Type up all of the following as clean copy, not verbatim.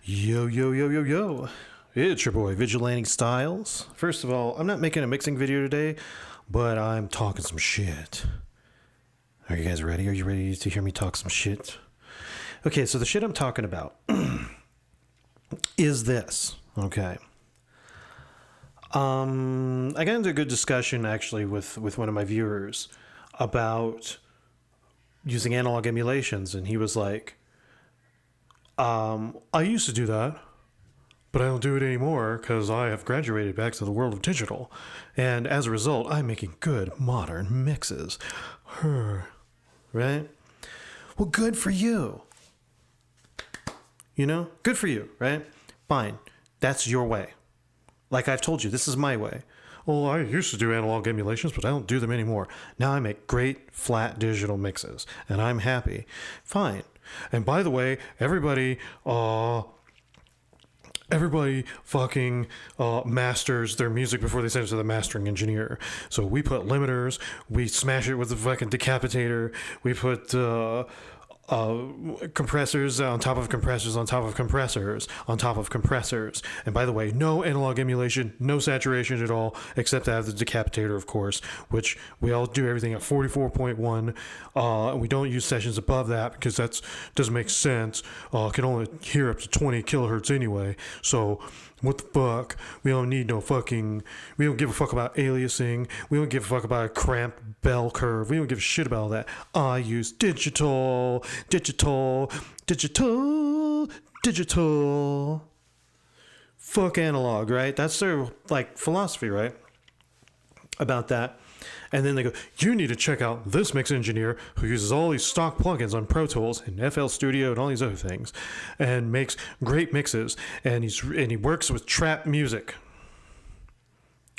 Yo, yo, yo, yo, yo. It's your boy, Vigilante Styles. First of all, I'm not making a mixing video today, but I'm talking some shit. Are you guys ready? Are you ready to hear me talk some shit? Okay, so the shit I'm talking about is this, okay? I got into a good discussion, actually, with one of my viewers about using analog emulations, and he was like, I used to do that, but I don't do it anymore because I have graduated back to the world of digital. And as a result, I'm making good modern mixes. Right? Well, good for you. You know? Good for you, right? Fine. That's your way. Like I've told you, this is my way. Well, I used to do analog emulations, but I don't do them anymore. Now I make great flat digital mixes, and I'm happy. Fine. And by the way, everybody fucking masters their music before they send it to the mastering engineer. So we put limiters, we smash it with the fucking decapitator, we put compressors on top of compressors on top of compressors on top of compressors. And by the way, no analog emulation, no saturation at all, except to have the decapitator, of course, which we all do everything at 44.1. We don't use sessions above that because that doesn't make sense. Can only hear up to 20 kilohertz anyway. So what the fuck? We don't need no fucking... We don't give a fuck about aliasing. We don't give a fuck about a cramped bell curve. We don't give a shit about all that. I use digital. Fuck analog, right? That's their, like, philosophy, right? About that. And then they go, you need to check out this mix engineer who uses all these stock plugins on Pro Tools and FL Studio and all these other things and makes great mixes. And he works with trap music.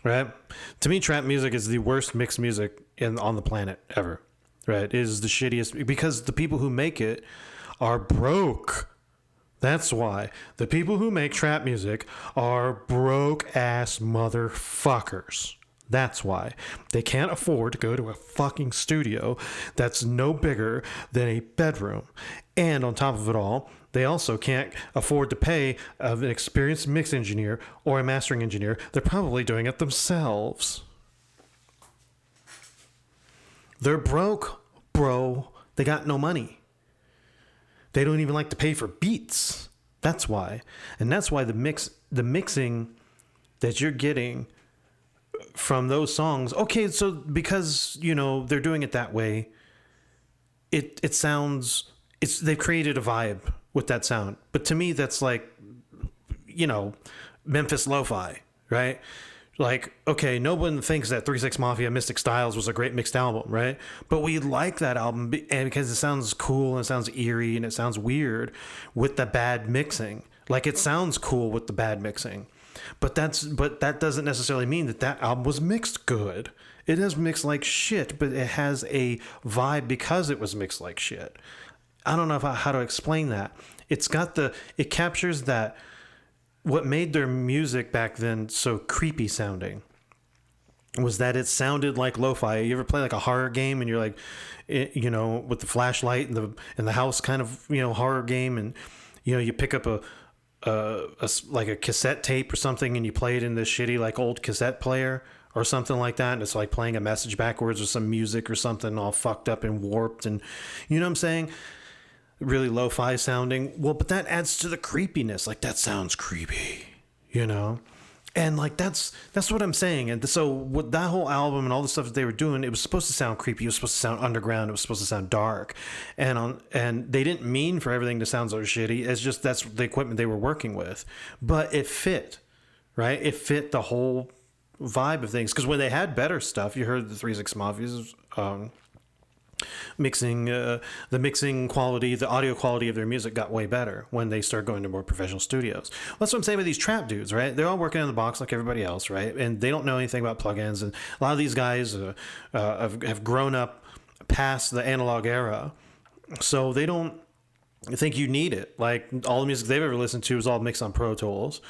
Right? To me, trap music is the worst mixed music on the planet ever. Right? It is the shittiest because the people who make it are broke. That's why. The people who make trap music are broke ass motherfuckers. That's why. They can't afford to go to a fucking studio that's no bigger than a bedroom. And on top of it all, they also can't afford to pay an experienced mix engineer or a mastering engineer. They're probably doing it themselves. They're broke, bro. They got no money. They don't even like to pay for beats. That's why. And that's why the mixing that you're getting from those songs, okay, so because, you know, they're doing it that way, it sounds, they've created a vibe with that sound. But to me, that's like, you know, Memphis lo-fi, right? Like, okay, no one thinks that 3-6 Mafia Mystic Styles was a great mixed album, right? But we like that album and because it sounds cool and it sounds eerie and it sounds weird with the bad mixing. Like, it sounds cool with the bad mixing. But that doesn't necessarily mean that album was mixed good. It is mixed like shit, but it has a vibe because it was mixed like shit. I don't know how to explain that. It captures that, what made their music back then so creepy sounding was that it sounded like lo-fi. You ever play like a horror game and you're like, you know, with the flashlight and the house kind of, you know, horror game, and, you know, you pick up like a cassette tape or something and you play it in this shitty like old cassette player or something like that, and it's like playing a message backwards or some music or something all fucked up and warped, and you know what I'm saying, really lo-fi sounding. Well, but that adds to the creepiness. Like, that sounds creepy, you know? And like that's what I'm saying. And so with that whole album and all the stuff that they were doing, it was supposed to sound creepy, it was supposed to sound underground, it was supposed to sound dark, and they didn't mean for everything to sound so shitty. It's just that's the equipment they were working with, but it fit, right? It fit the whole vibe of things. Because when they had better stuff, you heard the 3-6 Mafia's mixing, the mixing quality, the audio quality of their music got way better when they started going to more professional studios. Well, that's what I'm saying with these trap dudes, right? They're all working on the box like everybody else, right? And they don't know anything about plugins. And a lot of these guys have grown up past the analog era, so they don't think you need it. Like, all the music they've ever listened to is all mixed on Pro Tools.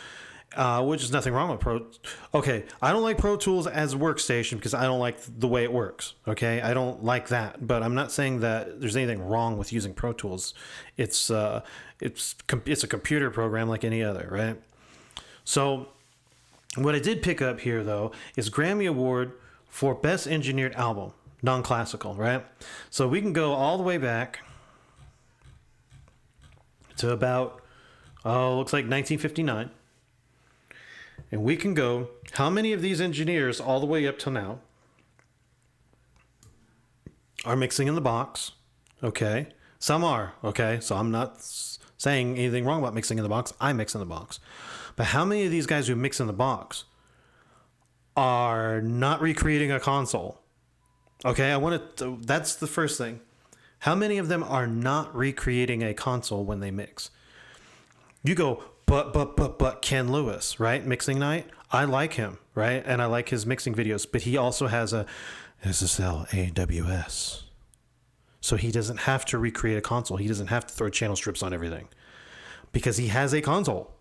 which is nothing wrong with Pro. Okay, I don't like Pro Tools as a workstation because I don't like the way it works. Okay, I don't like that, but I'm not saying that there's anything wrong with using Pro Tools. It's a computer program like any other, right? So what I did pick up here though is Grammy Award for Best Engineered Album, non-classical, right? So we can go all the way back to about looks like 1959. And we can go, how many of these engineers all the way up till now are mixing in the box? Okay. Some are, okay? So I'm not saying anything wrong about mixing in the box. I mix in the box. But how many of these guys who mix in the box are not recreating a console? Okay, that's the first thing. How many of them are not recreating a console when they mix? You go, but Ken Lewis, right? Mixing Night. I like him, right? And I like his mixing videos, but he also has a SSL AWS. So he doesn't have to recreate a console. He doesn't have to throw channel strips on everything because he has a console,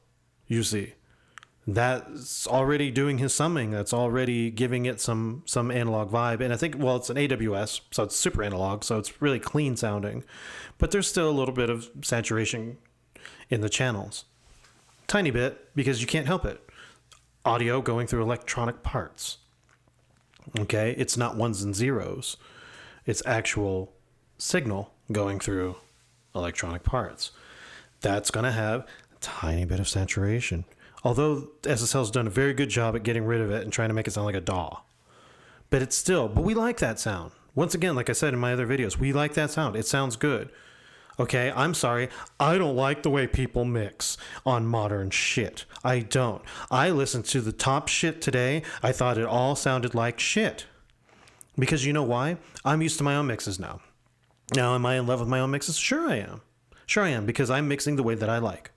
you see. That's already doing his summing. That's already giving it some analog vibe. And I think, well, it's an AWS, so it's super analog, so it's really clean sounding. But there's still a little bit of saturation in the channels. Tiny bit, because you can't help it. Audio going through electronic parts. Okay? It's not ones and zeros. It's actual signal going through electronic parts. That's going to have a tiny bit of saturation. Although SSL's done a very good job at getting rid of it and trying to make it sound like a DAW. But we like that sound. Once again, like I said in my other videos, we like that sound. It sounds good. Okay, I'm sorry. I don't like the way people mix on modern shit. I don't. I listened to the top shit today. I thought it all sounded like shit. Because you know why? I'm used to my own mixes now. Now, am I in love with my own mixes? Sure I am. Sure I am, because I'm mixing the way that I like.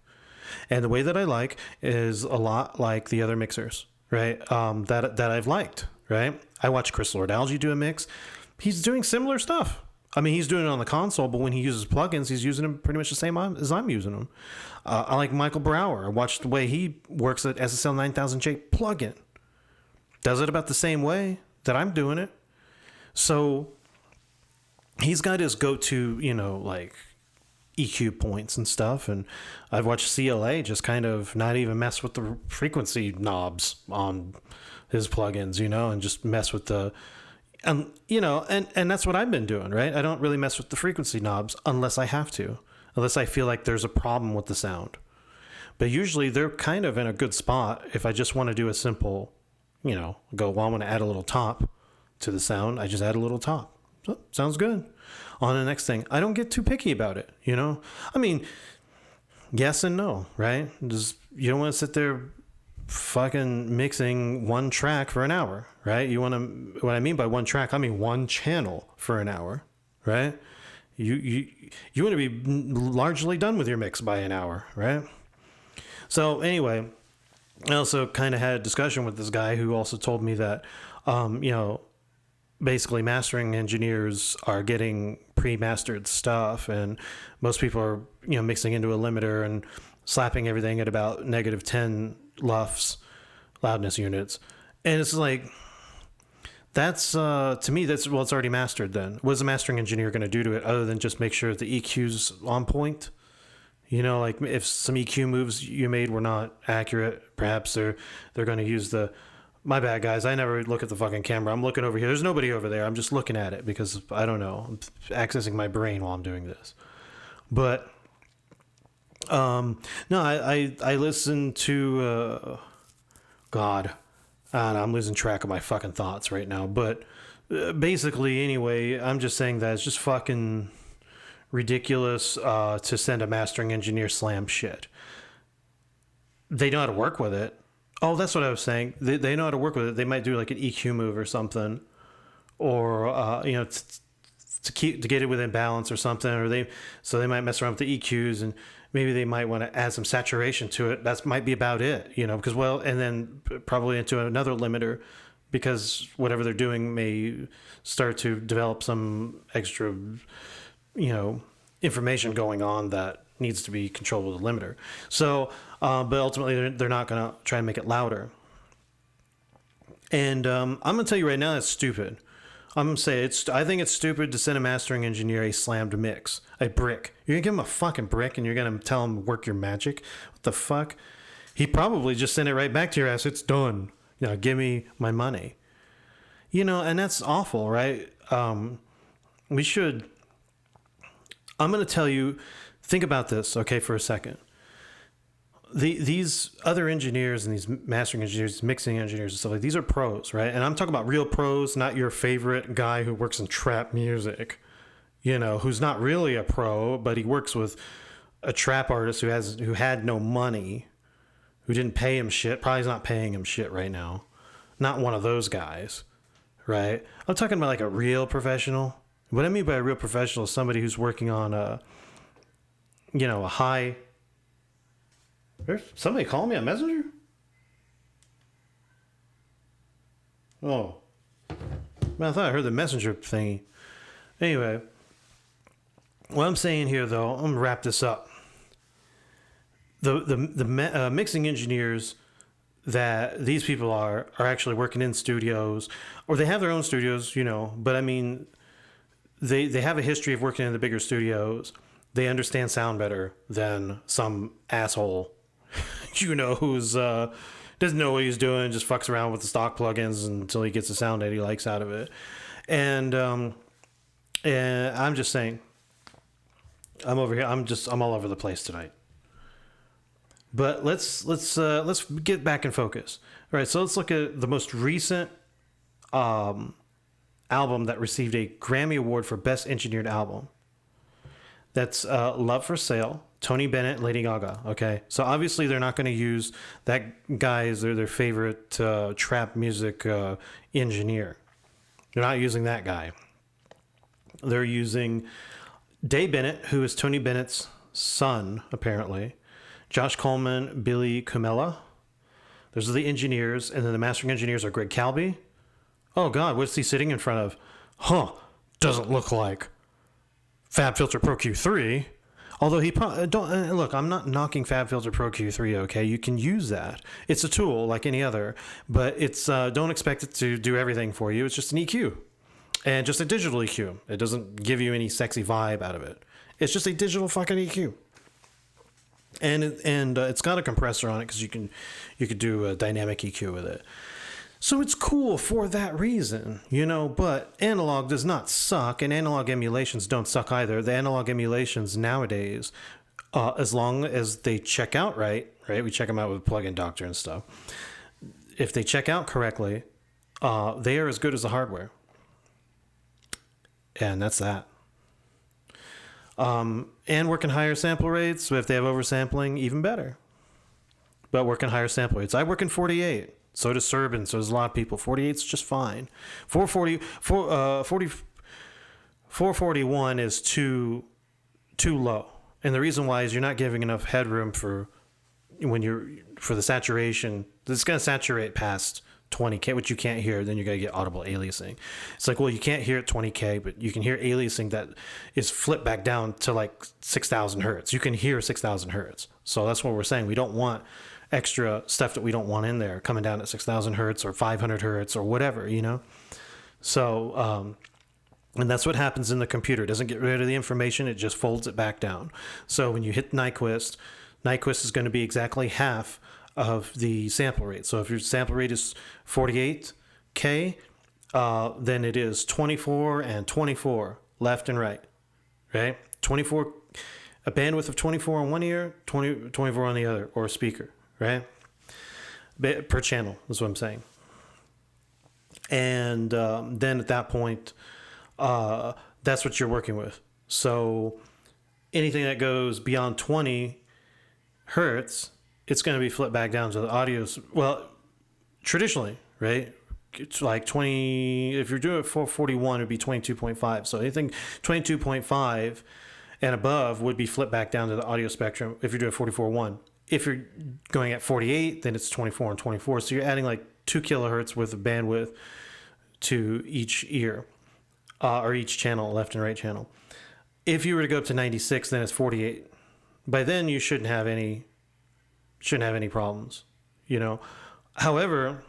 And the way that I like is a lot like the other mixers, right? That I've liked, right? I watch Chris Lord-Alge do a mix. He's doing similar stuff. I mean, he's doing it on the console, but when he uses plugins, he's using them pretty much the same as I'm using them. I like Michael Brower. I watched the way he works at SSL 9000J plugin. Does it about the same way that I'm doing it. So he's got his go-to, like EQ points and stuff. And I've watched CLA just kind of not even mess with the frequency knobs on his plugins, and just mess with the... And that's what I've been doing, right? I don't really mess with the frequency knobs unless I have to, unless I feel like there's a problem with the sound. But usually they're kind of in a good spot if I just want to do a simple, I want to add a little top to the sound. I just add a little top. So, sounds good. On the next thing. I don't get too picky about it, I mean, yes and no, right? You don't want to sit there fucking mixing one track for an hour, right? What I mean by one track, I mean one channel for an hour, right? You want to be largely done with your mix by an hour, right? So anyway, I also kind of had a discussion with this guy who also told me that, basically mastering engineers are getting pre-mastered stuff, and most people are, mixing into a limiter and slapping everything at about -10 LUFS, loudness units. And it's like, that's, to me, it's already mastered then. What is a mastering engineer going to do to it other than just make sure the EQ's on point? Like if some EQ moves you made were not accurate, perhaps they're going to use my bad, guys. I never look at the fucking camera. I'm looking over here. There's nobody over there. I'm just looking at it because, I don't know, I'm accessing my brain while I'm doing this. But... no, I listen to, God, I'm losing track of my fucking thoughts right now, but basically, anyway, I'm just saying that it's just fucking ridiculous, to send a mastering engineer slam shit. They know how to work with it. Oh, that's what I was saying. They know how to work with it. They might do like an EQ move or something, or, to get it within balance or something, or they might mess around with the EQs, and maybe they might want to add some saturation to it. That might be about it, because and then probably into another limiter, because whatever they're doing may start to develop some extra, information going on that needs to be controlled with a limiter. So, but ultimately, they're not going to try and make it louder. And I'm going to tell you right now, that's stupid. I'm going to say I think it's stupid to send a mastering engineer a slammed mix, a brick. You're going to give him a fucking brick and you're going to tell him to work your magic? What the fuck? He probably just sent it right back to your ass. It's done. Give me my money. And that's awful, right? We should. I'm going to tell you, think about this, okay, for a second. These other engineers and these mastering engineers, mixing engineers and stuff like these are pros, right? And I'm talking about real pros, not your favorite guy who works in trap music, who's not really a pro, but he works with a trap artist who had no money, who didn't pay him shit. Probably is not paying him shit right now. Not one of those guys, right? I'm talking about like a real professional. What I mean by a real professional is somebody who's working on a high. There's somebody calling me on Messenger? Oh. Man, I thought I heard the Messenger thingy. Anyway. What I'm saying here, though, I'm going to wrap this up. The mixing engineers that these people are actually working in studios, or they have their own studios, but I mean, they have a history of working in the bigger studios. They understand sound better than some asshole who's doesn't know what he's doing, just fucks around with the stock plugins until he gets the sound that he likes out of it. And I'm just saying, I'm over here. I'm all over the place tonight. But let's get back in focus. All right, so let's look at the most recent album that received a Grammy Award for Best Engineered Album. That's Love for Sale, Tony Bennett, Lady Gaga. Okay, so obviously they're not going to use that guy as their favorite trap music engineer. They're not using that guy. They're using Day Bennett, who is Tony Bennett's son, apparently. Josh Coleman, Billy Kumela. Those are the engineers, and then the mastering engineers are Greg Calby. Oh God, what's he sitting in front of? Doesn't look like FabFilter Pro Q3. Although he probably don't look. I'm not knocking FabFilter Pro Q3. Okay, you can use that. It's a tool like any other, but it's don't expect it to do everything for you. It's just an EQ, and just a digital EQ. It doesn't give you any sexy vibe out of it. It's just a digital fucking EQ. And it's got a compressor on it because you could do a dynamic EQ with it. So it's cool for that reason, but analog does not suck, and analog emulations don't suck either. The analog emulations nowadays, as long as they check out right, we check them out with Plugin Doctor and stuff. If they check out correctly, they are as good as the hardware. And that's that. And working higher sample rates, so if they have oversampling, even better. But working higher sample rates. I work in 48. So does Serban, so does a lot of people. 48's just fine. 441 is too low. And the reason why is you're not giving enough headroom for the saturation. It's going to saturate past 20K, which you can't hear, then you're going to get audible aliasing. It's like, well, you can't hear at 20K, but you can hear aliasing that is flipped back down to like 6,000 hertz. You can hear 6,000 hertz. So that's what we're saying. We don't want extra stuff that we don't want in there coming down at 6,000 hertz or 500 hertz or whatever, So, and that's what happens in the computer. It doesn't get rid of the information. It just folds it back down. So when you hit Nyquist is going to be exactly half of the sample rate. So if your sample rate is 48K, then it is 24 and 24 left and right, right? 24, a bandwidth of 24 on one ear, 24 on the other, or a speaker, right? Per channel is what I'm saying. And then at that point, that's what you're working with. So anything that goes beyond 20 hertz, it's going to be flipped back down to the audio. Well, traditionally, right? It's like 20, if you're doing it 441, it'd be 22.5. So anything 22.5 and above would be flipped back down to the audio spectrum if you're doing 44.1. If you're going at 48, then it's 24 and 24. So you're adding like 2 kilohertz worth of bandwidth to each ear, or each channel, left and right channel. If you were to go up to 96, then it's 48 by then you shouldn't have any problems, you know. However,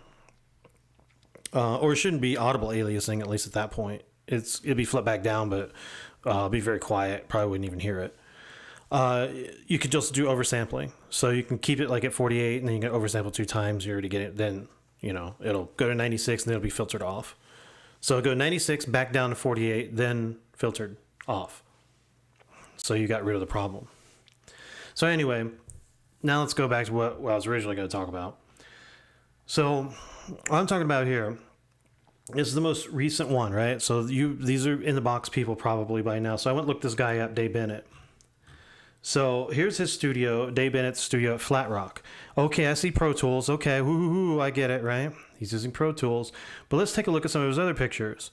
or it shouldn't be audible aliasing, at least at that point. It'd be flipped back down, but be very quiet. Probably wouldn't even hear it. You could just do oversampling, so you can keep it like at 48, and then you can oversample 2 times. You already get it. Then it'll go to 96, and then it'll be filtered off. So go 96, back down to 48, then filtered off. So you got rid of the problem. So anyway, now let's go back to what I was originally going to talk about. So what I'm talking about here is the most recent one, right? So these are in the box people probably by now. So I went and looked this guy up, Dave Bennett. So here's his studio, Dave Bennett's studio at Flat Rock. Okay, I see Pro Tools. Okay, woo, I get it, right? He's using Pro Tools. But let's take a look at some of his other pictures.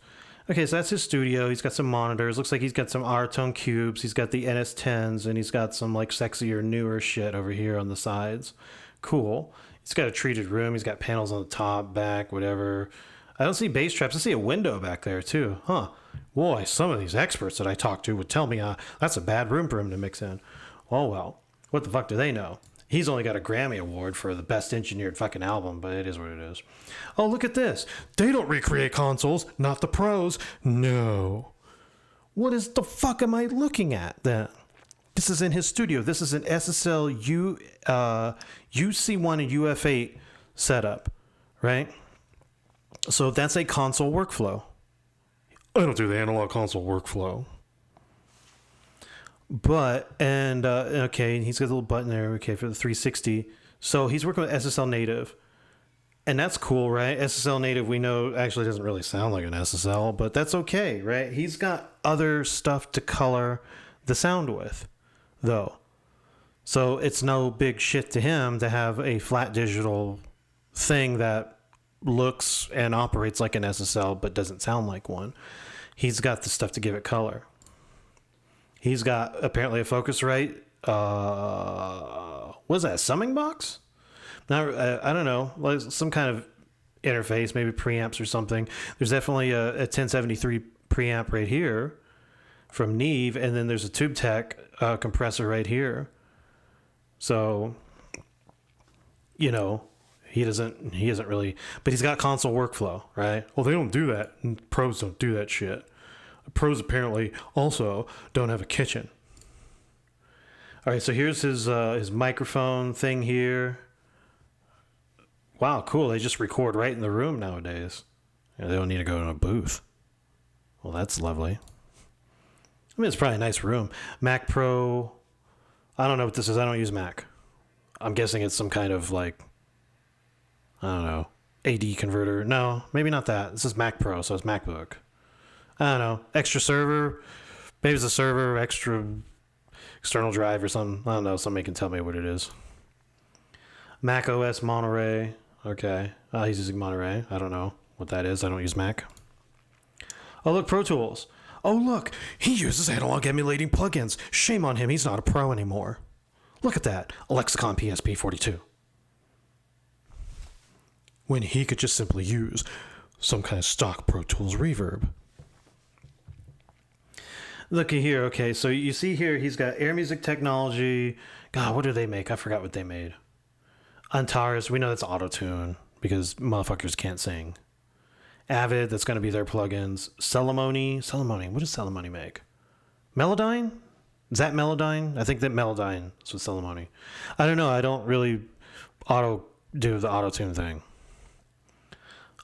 Okay, so that's his studio. He's got some monitors. Looks like he's got some R-Tone cubes. He's got the NS10s, and he's got some like sexier, newer shit over here on the sides. Cool. He's got a treated room. He's got panels on the top, back, whatever. I don't see bass traps. I see a window back there too. Huh. Boy, some of these experts that I talk to would tell me that's a bad room for him to mix in. Oh well, what the fuck do they know? He's only got a Grammy Award for the best engineered fucking album, but it is what it is. Oh, look at this. They don't recreate consoles, not the pros. No. What is the fuck am I looking at then? This is in his studio. This is an SSL UC1 and UF8 setup, right? So that's a console workflow. I don't do the analog console workflow. But, okay, he's got a little button there, okay, for the 360. So he's working with SSL native. And that's cool, right? SSL native, we know, actually doesn't really sound like an SSL, but that's okay, right? He's got other stuff to color the sound with, though. So it's no big shit to him to have a flat digital thing that looks and operates like an SSL, but doesn't sound like one. He's got the stuff to give it color. He's got apparently a Focusrite. What is that? A summing box? I don't know. Like some kind of interface, maybe preamps or something. There's definitely a 1073 preamp right here from Neve, and then there's a TubeTech compressor right here. So, he isn't really, but he's got console workflow, right? Well, they don't do that. Pros don't do that shit. Pros apparently also don't have a kitchen. All right, so here's his microphone thing here. Wow, cool. They just record right in the room nowadays. They don't need to go to a booth. Well, that's lovely. I mean, it's probably a nice room. Mac Pro. I don't know what this is. I don't use Mac. I'm guessing it's some kind of I don't know, AD converter. No, maybe not that. This is Mac Pro, so it's MacBook. I don't know. Extra server. Maybe it's a server, extra external drive or something. I don't know. Somebody can tell me what it is. Mac OS Monterey. Okay. He's using Monterey. I don't know what that is. I don't use Mac. Oh, look, Pro Tools. Oh, look. He uses analog emulating plugins. Shame on him. He's not a pro anymore. Look at that. A Lexicon PSP42. When he could just simply use some kind of stock Pro Tools reverb. Looky here. Okay, so you see here he's got Air Music Technology. God, what do they make? I forgot what they made. Antares, we know that's auto-tune because motherfuckers can't sing. Avid, that's going to be their plugins. Celemony, what does Celemony make? Melodyne? Is that Melodyne? I think that Melodyne is with Celemony. I don't know. I don't really do the auto-tune thing.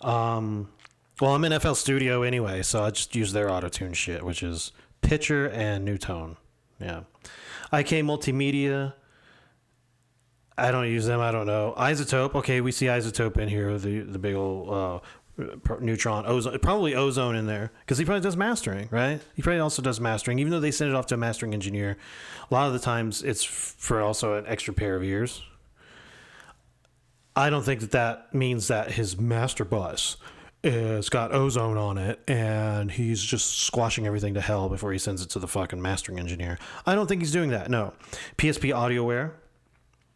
Well, I'm in FL Studio anyway, so I just use their auto-tune shit, which is Pitcher and New Tone. Yeah. IK Multimedia. I don't use them. I don't know. Isotope. Okay, we see Isotope in here. The big old Neutron. Ozone. Probably Ozone in there because he probably does mastering, right? He probably also does mastering, even though they send it off to a mastering engineer. A lot of the times it's for also an extra pair of ears. I don't think that means that his master bus has got Ozone on it and he's just squashing everything to hell before he sends it to the fucking mastering engineer. I don't think he's doing that. No. PSP AudioWare.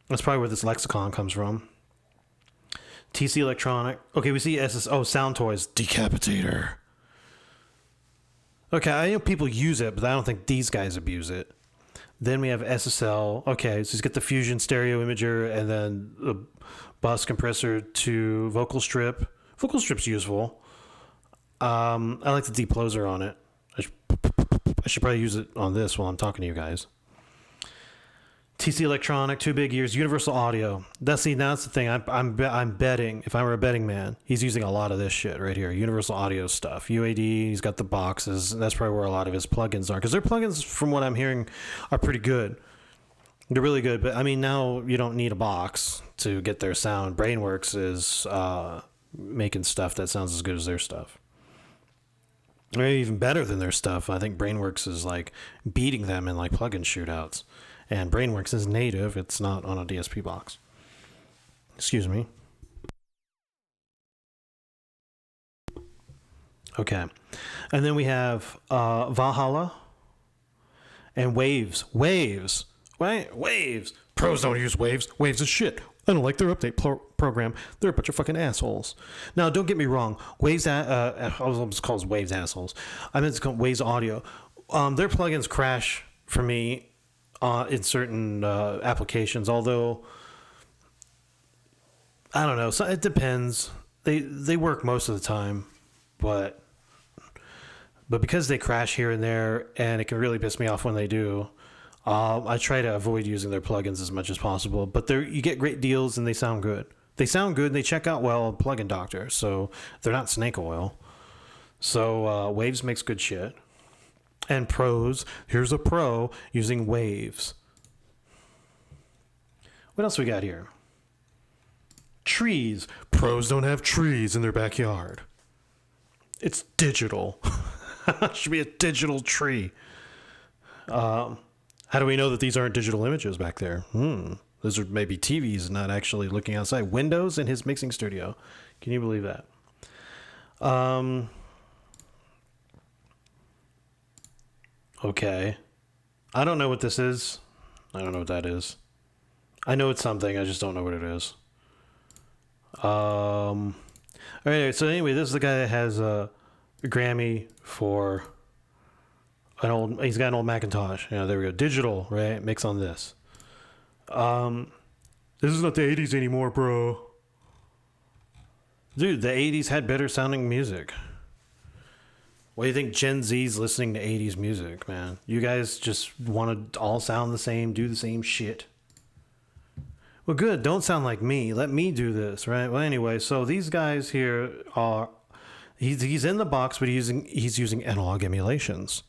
That's probably where this Lexicon comes from. TC Electronic. Okay, we see Sound Toys. Decapitator. Okay, I know people use it, but I don't think these guys abuse it. Then we have SSL. Okay, so he's got the Fusion stereo imager and then the bus compressor to vocal strip. Vocal strip's useful. I like the decloser on it. I should probably use it on this while I'm talking to you guys. TC Electronic, 2 big ears, Universal Audio. That's the thing. I'm betting, if I were a betting man, he's using a lot of this shit right here. Universal Audio stuff. UAD, he's got the boxes. That's probably where a lot of his plugins are. Because their plugins, from what I'm hearing, are pretty good. They're really good. But, I mean, now you don't need a box to get their sound. Brainworks is making stuff that sounds as good as their stuff. Or even better than their stuff. I think Brainworks is, like, beating them in, like, plugin shootouts. And Brainworks is native. It's not on a DSP box. Excuse me. Okay. And then we have Valhalla and Waves. Waves. Right? Waves. Pros don't use Waves. Waves is shit. I don't like their update program. They're a bunch of fucking assholes. Now, don't get me wrong. Waves, I was called Waves assholes. I meant to call Waves Audio. Their plugins crash for me in certain applications, although I don't know. So it depends. They work most of the time, but because they crash here and there, and it can really piss me off when they do. I try to avoid using their plugins as much as possible. But you get great deals and they sound good. They sound good and they check out well on Plugin Doctor, so they're not snake oil. So Waves makes good shit. And pros, here's a pro using Waves. What else we got here? Trees. Pros don't have trees in their backyard. It's digital. It should be a digital tree. How do we know that these aren't digital images back there? Those are maybe TVs, not actually looking outside. Windows in his mixing studio. Can you believe that? Okay. I don't know what this is. I don't know what that is. I know it's something. I just don't know what it is. All right. So anyway, this is the guy that has a Grammy for he's got an old Macintosh. Yeah, there we go. Digital, right? Mix on this. This is not the 80s anymore, bro. Dude, the 80s had better sounding music. What do you think Gen Z's listening to 80s music, man? You guys just want to all sound the same, do the same shit. Well, good. Don't sound like me. Let me do this, right? Well, anyway, so these guys here are... He's in the box, but he's using analog emulations.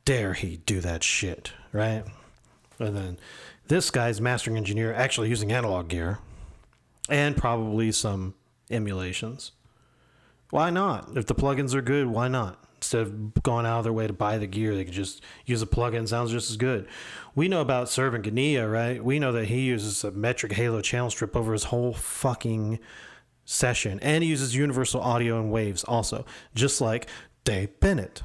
Dare he do that shit, right? And then this guy's mastering engineer actually using analog gear. And probably some emulations. Why not? If the plugins are good, why not? Instead of going out of their way to buy the gear, they can just use a plugin. Sounds just as good. We know about Servant Gania, right? We know that he uses a metric halo channel strip over his whole fucking session. And he uses universal audio and waves also. Just like Dave Bennett.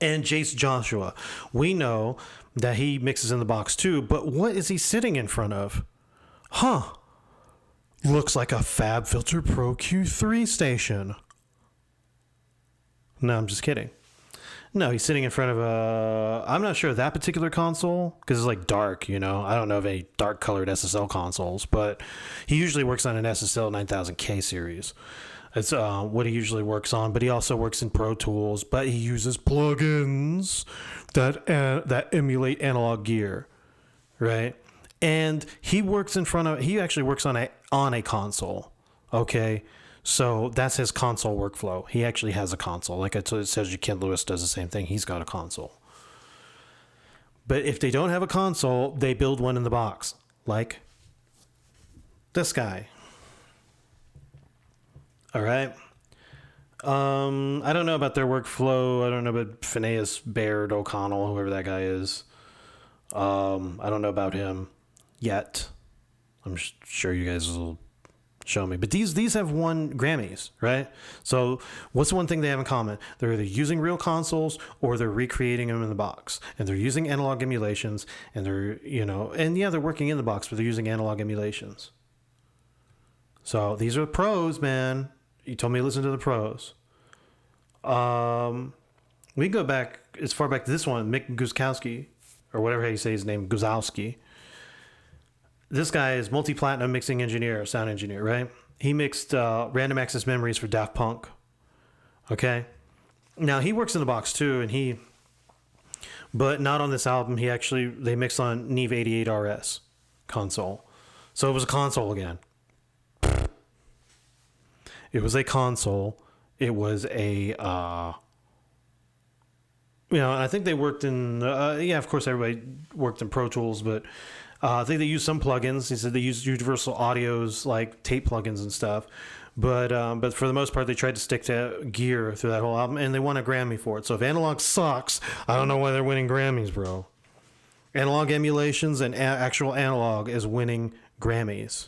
And Jace Joshua. We know that he mixes in the box too, but what is he sitting in front of? Huh. Looks like a FabFilter Pro Q3 station. No, I'm just kidding. No, he's sitting in front of I'm not sure of that particular console, because it's like dark, you know. I don't know of any dark colored SSL consoles, but he usually works on an SSL 9000K series. It's what he usually works on, but he also works in Pro Tools, but he uses plugins that emulate analog gear, right? And he actually works on a console, okay? So that's his console workflow. He actually has a console. Like I told you, Ken Lewis does the same thing. He's got a console. But if they don't have a console, they build one in the box. Like this guy. All right. I don't know about their workflow. I don't know about Phineas Baird O'Connell, whoever that guy is. I don't know about him yet. I'm sure you guys will show me. But these have won Grammys, right? So what's the one thing they have in common? They're either using real consoles or they're recreating them in the box. And they're using analog emulations and they're working in the box, but they're using analog emulations. So these are pros, man. You told me to listen to the pros. What We can go back as far back to this one, Mick Guzkowski, or whatever you say his name, Guzowski. This guy is multi-platinum mixing engineer, sound engineer, right? He mixed Random Access Memories for Daft Punk. Okay? Now, he works in the box too, but not on this album. They mixed on Neve 88 RS console. So it was a console again. It was a console. It was a, I think they worked in, of course, everybody worked in Pro Tools, but I think they used some plugins. He said they used Universal Audio's like tape plugins and stuff. But for the most part, they tried to stick to gear through that whole album, and they won a Grammy for it. So if analog sucks, I don't know why they're winning Grammys, bro. Analog Emulations and actual analog is winning Grammys.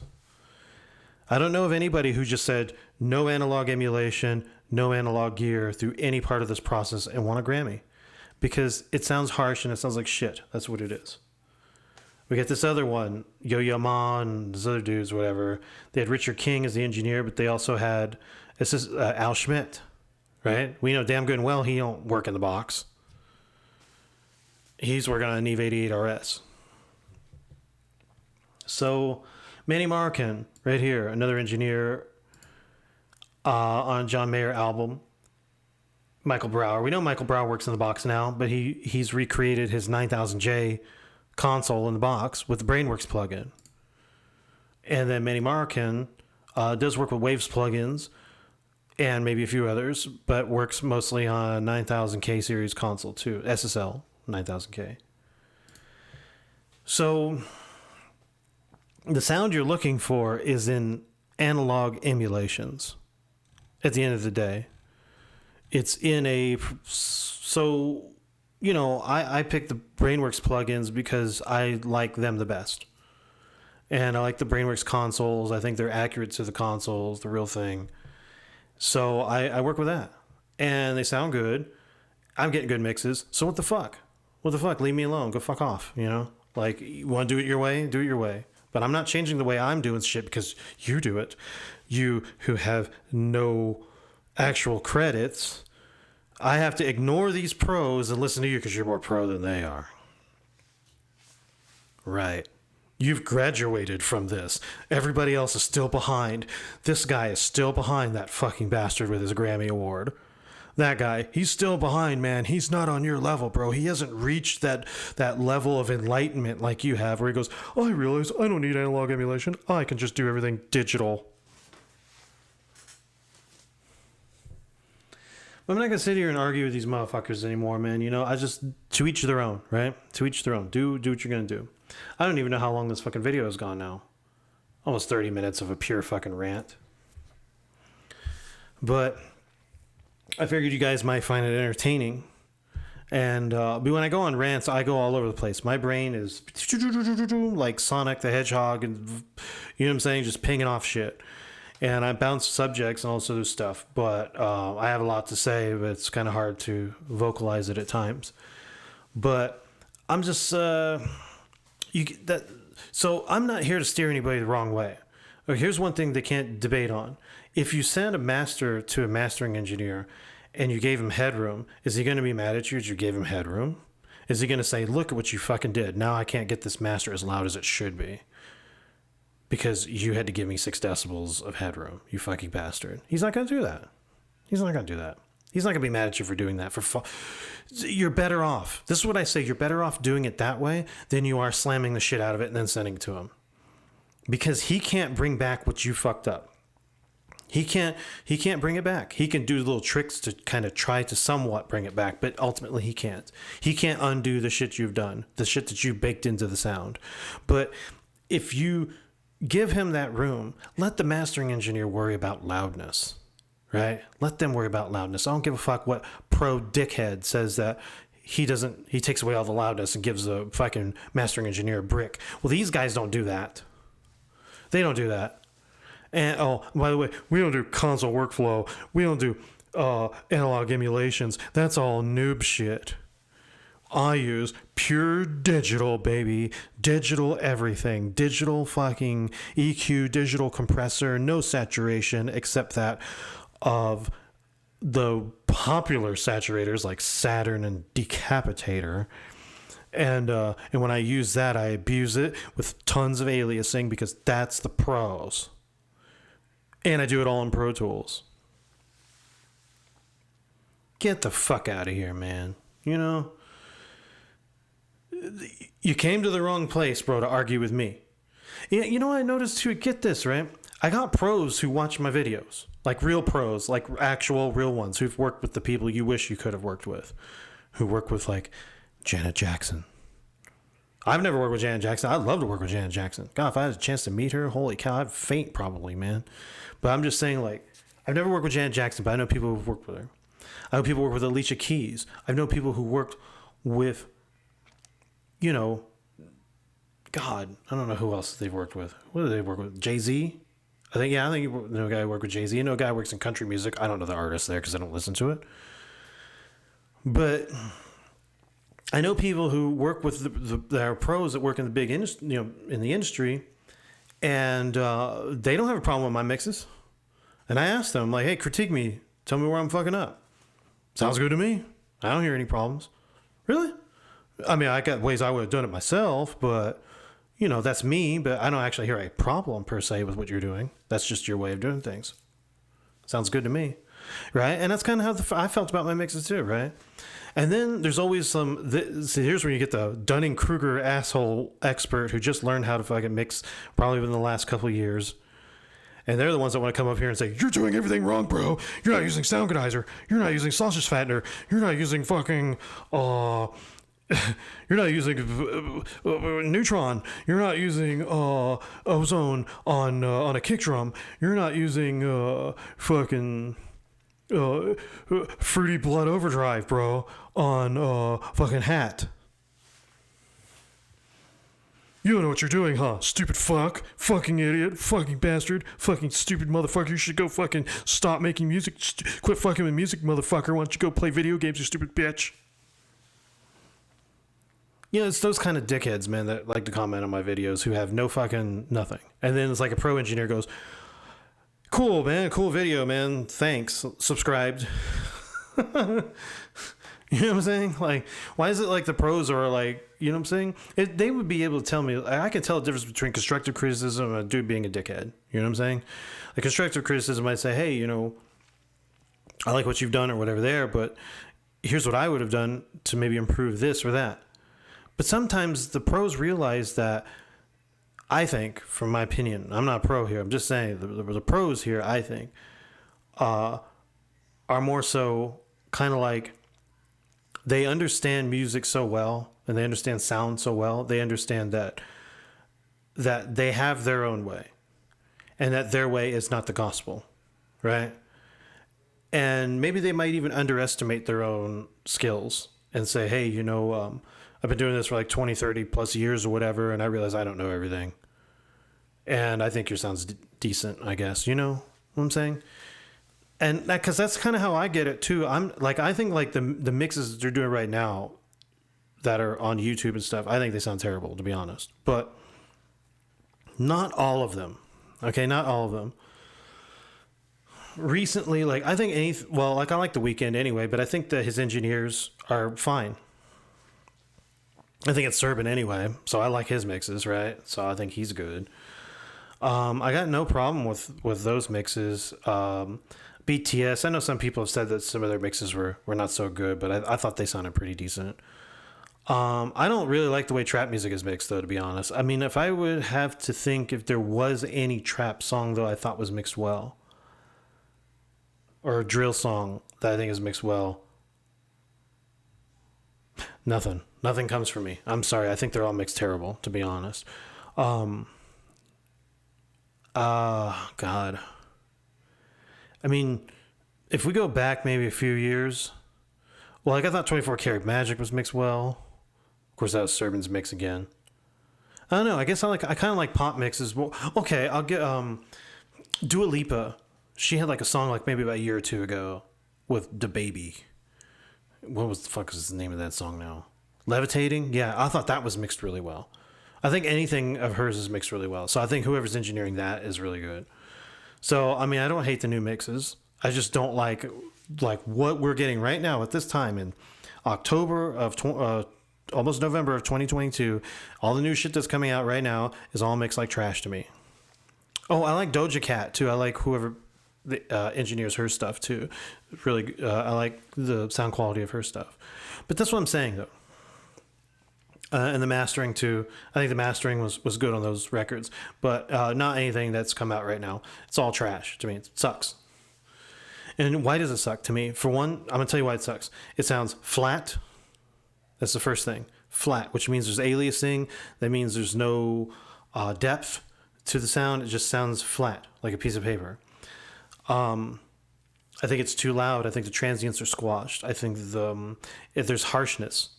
I don't know of anybody who just said no analog emulation, no analog gear through any part of this process and won a Grammy. Because it sounds harsh and it sounds like shit. That's what it is. We got this other one, Yo-Yo Ma and these other dudes, whatever. They had Richard King as the engineer, but they also had Al Schmidt, right? We know damn good and well he don't work in the box. He's working on a Neve 88 RS. So, Manny Marroquin, right here, another engineer on John Mayer album. Michael Brower. We know Michael Brower works in the box now, but he's recreated his 9000J console in the box with the Brainworks plugin. And then Manny Marroquin does work with Waves plugins and maybe a few others, but works mostly on 9000K series console too, SSL 9000K. So the sound you're looking for is in analog emulations at the end of the day. It's in I picked the Brainworks plugins because I like them the best. And I like the Brainworks consoles. I think they're accurate to the consoles, the real thing. So I work with that. And they sound good. I'm getting good mixes. So what the fuck? What the fuck? Leave me alone. Go fuck off, Like, you want to do it your way? Do it your way. But I'm not changing the way I'm doing shit because you do it. You who have no actual credits, I have to ignore these pros and listen to you because you're more pro than they are. Right. You've graduated from this. Everybody else is still behind. This guy is still behind, that fucking bastard with his Grammy Award. That guy, he's still behind, man. He's not on your level, bro. He hasn't reached that level of enlightenment like you have, where he goes, I realize I don't need analog emulation. I can just do everything digital. I'm not going to sit here and argue with these motherfuckers anymore, man. To each their own, right? To each their own. Do what you're going to do. I don't even know how long this fucking video has gone now. Almost 30 minutes of a pure fucking rant. But I figured you guys might find it entertaining. And when I go on rants, I go all over the place. My brain is like Sonic the Hedgehog, and you know what I'm saying? Just pinging off shit. And I bounce subjects and all this other stuff, but I have a lot to say, but it's kind of hard to vocalize it at times. But I'm just so I'm not here to steer anybody the wrong way. Here's one thing they can't debate on: if you send a master to a mastering engineer and you gave him headroom, is he going to be mad at you that you gave him headroom? Is he going to say, "Look at what you fucking did. Now I can't get this master as loud as it should be because you had to give me 6 decibels of headroom, you fucking bastard"? He's not going to do that. He's not going to do that. He's not going to be mad at you for doing that. You're better off. This is what I say. You're better off doing it that way than you are slamming the shit out of it and then sending it to him. Because he can't bring back what you fucked up. He can't bring it back. He can do little tricks to kind of try to somewhat bring it back, but ultimately he can't. He can't undo the shit you've done, the shit that you baked into the sound. But if you give him that room, let the mastering engineer worry about loudness, right? Let them worry about loudness. I don't give a fuck what pro dickhead says that he takes away all the loudness and gives the fucking mastering engineer a brick. Well, these guys don't do that. They don't do that. And, oh, by the way, we don't do console workflow. We don't do analog emulations. That's all noob shit. I use pure digital, baby. Digital everything. Digital fucking EQ, digital compressor, no saturation except that of the popular saturators like Saturn and Decapitator. And when I use that, I abuse it with tons of aliasing because that's the pros. And I do it all in Pro Tools. Get the fuck out of here, man. You know? You came to the wrong place, bro, to argue with me. You know what I noticed too? Get this, right? I got pros who watch my videos. Like real pros, like actual real ones who've worked with the people you wish you could have worked with. Who work with like Janet Jackson. I've never worked with Janet Jackson. I'd love to work with Janet Jackson. God, if I had a chance to meet her, holy cow, I'd faint probably, man. But I'm just saying, like, I've never worked with Janet Jackson, but I know people who've worked with her. I know people who work with Alicia Keys. I know people who worked with, you know, God, I don't know who else they've worked with. What do they work with? Jay-Z? I think you know a guy who worked with Jay-Z. You know a guy who works in country music. I don't know the artist there because I don't listen to it. But I know people who work with that are pros that work in the big industry, you know, in the industry, and they don't have a problem with my mixes. And I asked them, like, hey, critique me. Tell me where I'm fucking up. Sounds good to me. I don't hear any problems. Really? I mean, I got ways I would have done it myself, but, you know, that's me. But I don't actually hear a problem, per se, with what you're doing. That's just your way of doing things. Sounds good to me. Right? And that's kind of how I felt about my mixes, too, right? And then there's always see, here's where you get the Dunning-Kruger asshole expert who just learned how to fucking mix probably within the last couple of years. And they're the ones that want to come up here and say, you're doing everything wrong, bro. You're not using Soundganizer. You're not using sausage fattener. You're not using fucking, you're not using Neutron. You're not using ozone on a kick drum. You're not using fucking Fruity Blood Overdrive, bro, on fucking hat. You don't know what you're doing, huh? Stupid fuck. Fucking idiot. Fucking bastard. Fucking stupid motherfucker. You should go fucking stop making music. Quit fucking with music, motherfucker. Why don't you go play video games, you stupid bitch? You know, it's those kind of dickheads, man, that like to comment on my videos who have no fucking nothing. And then it's like a pro engineer goes, cool, man. Cool video, man. Thanks. Subscribed. You know what I'm saying? Like, why is it like the pros are like, you know what I'm saying? They would be able to tell me, I can tell the difference between constructive criticism and a dude being a dickhead. You know what I'm saying? Like, constructive criticism might say, hey, you know, I like what you've done or whatever there, but here's what I would have done to maybe improve this or that. But sometimes the pros realize that, I think, from my opinion, I'm not a pro here, I'm just saying, the pros here, I think, are more so kind of like, they understand music so well, and they understand sound so well. They understand that they have their own way, and that their way is not the gospel, right? And maybe they might even underestimate their own skills and say, hey, you know, I've been doing this for like 20, 30 plus years or whatever, and I realize I don't know everything. And I think your sound's decent, I guess. You know what I'm saying? And because that's kind of how I get it too. I'm like, I think like the mixes they're doing right now that are on YouTube and stuff, I think they sound terrible, to be honest. But not all of them. Okay, not all of them. Recently, like I think like I like The Weeknd anyway, but I think that his engineers are fine. I think it's Serban anyway, so I like his mixes, right? So I think he's good. I got no problem with those mixes. BTS, I know some people have said that some of their mixes were not so good, but I thought they sounded pretty decent. I don't really like the way trap music is mixed, though, to be honest. I mean, if I would have to think if there was any trap song, though, I thought was mixed well, or a drill song that I think is mixed well, nothing comes from me. I'm sorry. I think they're all mixed terrible, to be honest. God. I mean, if we go back maybe a few years, well, like I thought 24 Karat Magic was mixed well. Of course, that was Serban's mix again. I don't know. I guess I kind of like pop mixes. Well, okay, I'll get Dua Lipa. She had like a song like maybe about a year or two ago with DaBaby. What was the fuck is the name of that song now? Levitating? Yeah, I thought that was mixed really well. I think anything of hers is mixed really well. So I think whoever's engineering that is really good. So, I mean, I don't hate the new mixes. I just don't like like what we're getting right now at this time in October of almost November of 2022, all the new shit that's coming out right now is all mixed like trash to me. Oh, I like Doja Cat too. I like whoever engineers her stuff too. Really, I like the sound quality of her stuff. But that's what I'm saying though. And the mastering too. I think the mastering was good on those records, but not anything that's come out right now. It's all trash to me. It sucks. And why does it suck to me? For one, I'm gonna tell you why it sucks. It sounds flat. That's the first thing. Flat, which means there's aliasing. That means there's no depth to the sound. It just sounds flat, like a piece of paper. I think it's too loud. I think the transients are squashed. I think if there's harshness.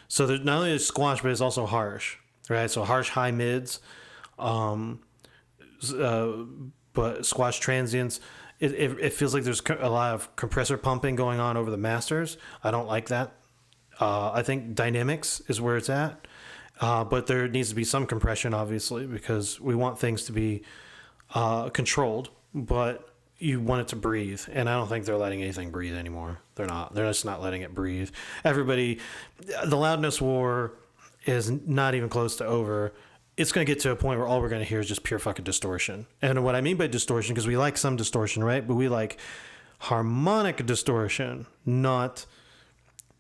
So there's not only is squash, but it's also harsh, right? So harsh high mids, but squash transients. It feels like there's a lot of compressor pumping going on over the masters. I don't like that. I think dynamics is where it's at, but there needs to be some compression, obviously, because we want things to be controlled, but you want it to breathe, and I don't think they're letting anything breathe anymore. They're not. They're just not letting it breathe. Everybody, the loudness war is not even close to over. It's going to get to a point where all we're going to hear is just pure fucking distortion. And what I mean by distortion, because we like some distortion, right? But we like harmonic distortion, not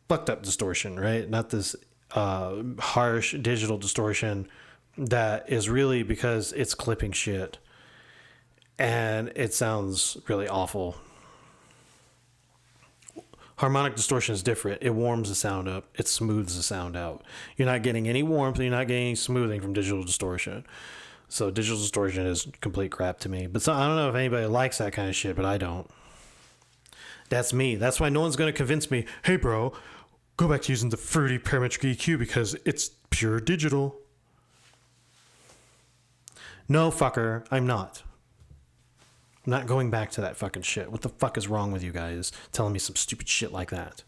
fucked up distortion, right? Not this harsh digital distortion that is really because it's clipping shit. And it sounds really awful. Harmonic distortion is different. It warms the sound up. It smooths the sound out. You're not getting any warmth. And you're not getting any smoothing from digital distortion. So digital distortion is complete crap to me. But I don't know if anybody likes that kind of shit, but I don't. That's me. That's why no one's going to convince me, hey, bro, go back to using the fruity parametric EQ because it's pure digital. No, fucker, I'm not. I'm not going back to that fucking shit. What the fuck is wrong with you guys telling me some stupid shit like that?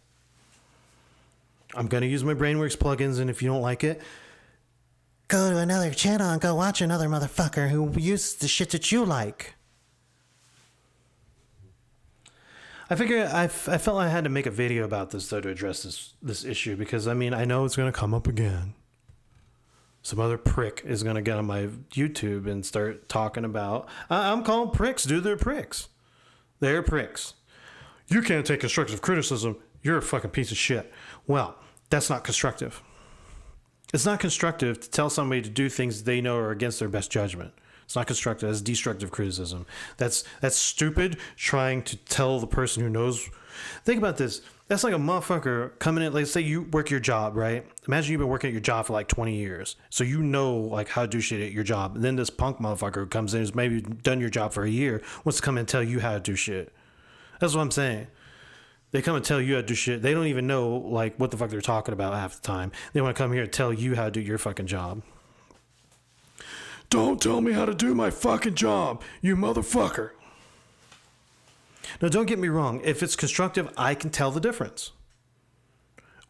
I'm going to use my Brainworks plugins, and if you don't like it, go to another channel and go watch another motherfucker who uses the shit that you like. I figure I felt I had to make a video about this, though, to address this issue, because, I mean, I know it's going to come up again. Some other prick is going to get on my YouTube and start talking about, I'm calling pricks, dude. They're pricks. They're pricks. You can't take constructive criticism. You're a fucking piece of shit. Well, that's not constructive. It's not constructive to tell somebody to do things they know are against their best judgment. It's not constructive. That's destructive criticism. That's stupid trying to tell the person who knows. Think about this. That's like a motherfucker coming in. Like, say you work your job, right? Imagine you've been working at your job for like 20 years. So you know like how to do shit at your job. And then this punk motherfucker comes in who's maybe done your job for a year, wants to come and tell you how to do shit. That's what I'm saying. They come and tell you how to do shit. They don't even know like what the fuck they're talking about half the time. They want to come here and tell you how to do your fucking job. Don't tell me how to do my fucking job, you motherfucker. Now, don't get me wrong. If it's constructive, I can tell the difference.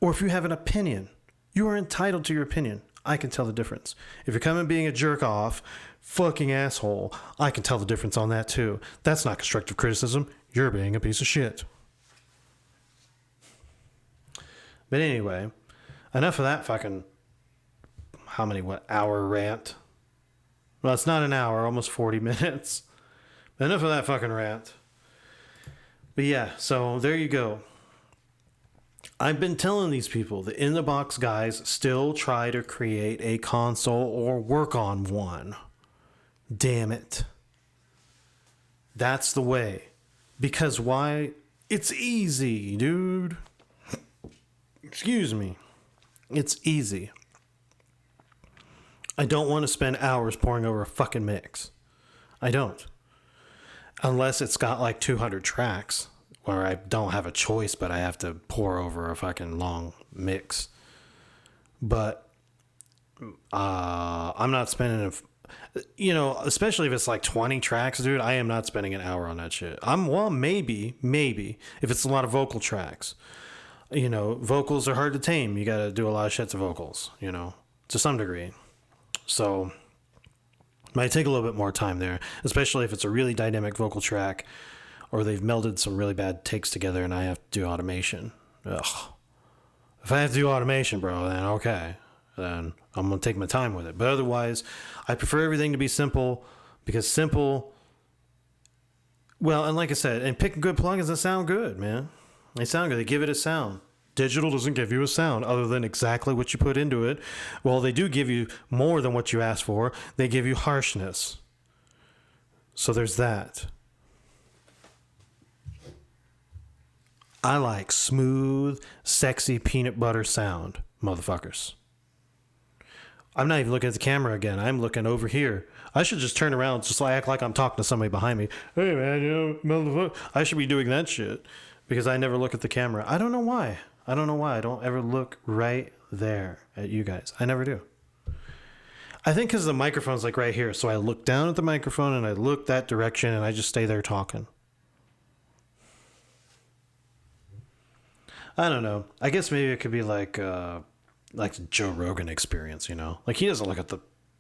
Or if you have an opinion, you are entitled to your opinion. I can tell the difference. If you're coming being a jerk off, fucking asshole, I can tell the difference on that too. That's not constructive criticism. You're being a piece of shit. But anyway, enough of that fucking, hour rant? Well, it's not an hour, almost 40 minutes. But enough of that fucking rant. But yeah, so there you go. I've been telling these people, the in-the-box guys still try to create a console or work on one. Damn it. That's the way. Because why? It's easy, dude. Excuse me. It's easy. I don't want to spend hours poring over a fucking mix. I don't. Unless it's got like 200 tracks where I don't have a choice, but I have to pour over a fucking long mix. But I'm not spending, especially if it's like 20 tracks, dude, I am not spending an hour on that shit. Maybe, if it's a lot of vocal tracks. Vocals are hard to tame. You got to do a lot of shit to vocals, to some degree. So might take a little bit more time there, especially if it's a really dynamic vocal track or they've melded some really bad takes together and I have to do automation. Ugh. If I have to do automation, bro, then okay. Then I'm going to take my time with it. But otherwise, I prefer everything to be simple, because simple, well, and like I said, and picking good plugins that sound good, man. They sound good. They give it a sound. Digital doesn't give you a sound other than exactly what you put into it. Well, they do give you more than what you asked for. They give you harshness. So there's that. I like smooth, sexy peanut butter sound, motherfuckers. I'm not even looking at the camera again. I'm looking over here. I should just turn around just act like I'm talking to somebody behind me. Hey, man, you know, motherfucker. I should be doing that shit because I never look at the camera. I don't know why. I don't ever look right there at you guys. I never do. I think because the microphone's like right here. So I look down at the microphone and I look that direction and I just stay there talking. I don't know. I guess maybe it could be like the Joe Rogan experience, you know? Like he doesn't look at the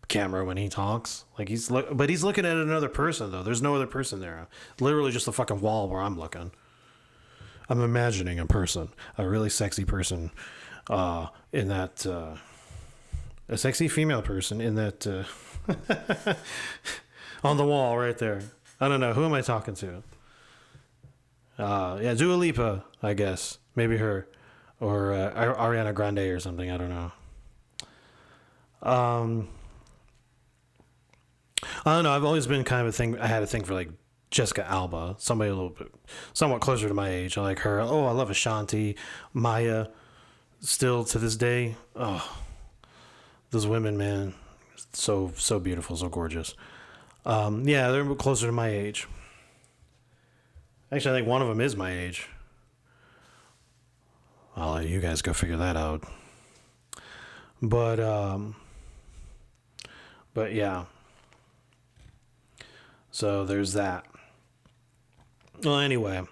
camera when he talks. Like but he's looking at another person though. There's no other person there. Literally just a fucking wall where I'm looking. I'm imagining a person, a really sexy person, in that a sexy female person in that on the wall right there. I don't know. Who am I talking to? Yeah, Dua Lipa, I guess. Maybe her. Or Ariana Grande or something. I don't know. I don't know. I've always been kind of I had a thing for like Jessica Alba. Somebody a little bit, somewhat closer to my age. I like her. Oh, I love Ashanti. Maya. Still to this day. Oh, those women, man. So beautiful. So gorgeous. Yeah, they're closer to my age. Actually, I think one of them is my age. I'll let you guys go figure that out. But yeah. So there's that. Well, anyway,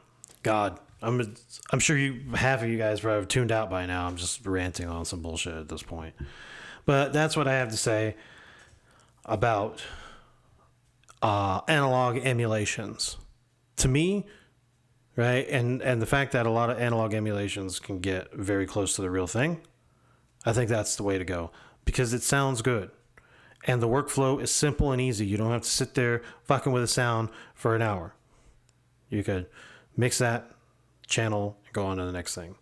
God, I'm sure half of you guys probably have tuned out by now. I'm just ranting on some bullshit at this point. But that's what I have to say about analog emulations. To me, right, and the fact that a lot of analog emulations can get very close to the real thing, I think that's the way to go because it sounds good. And the workflow is simple and easy. You don't have to sit there fucking with a sound for an hour. You could mix that channel and go on to the next thing.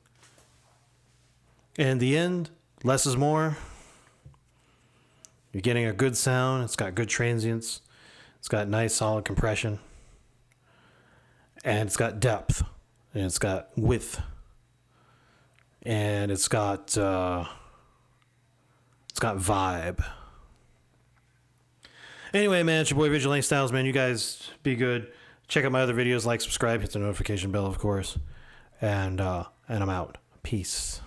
And in the end, less is more. You're getting a good sound. It's got good transients. It's got nice solid compression. And it's got depth. And it's got width. And it's got vibe. Anyway, man, it's your boy Vigilante Styles, man. You guys be good. Check out my other videos, like, subscribe, hit the notification bell, of course. And I'm out. Peace.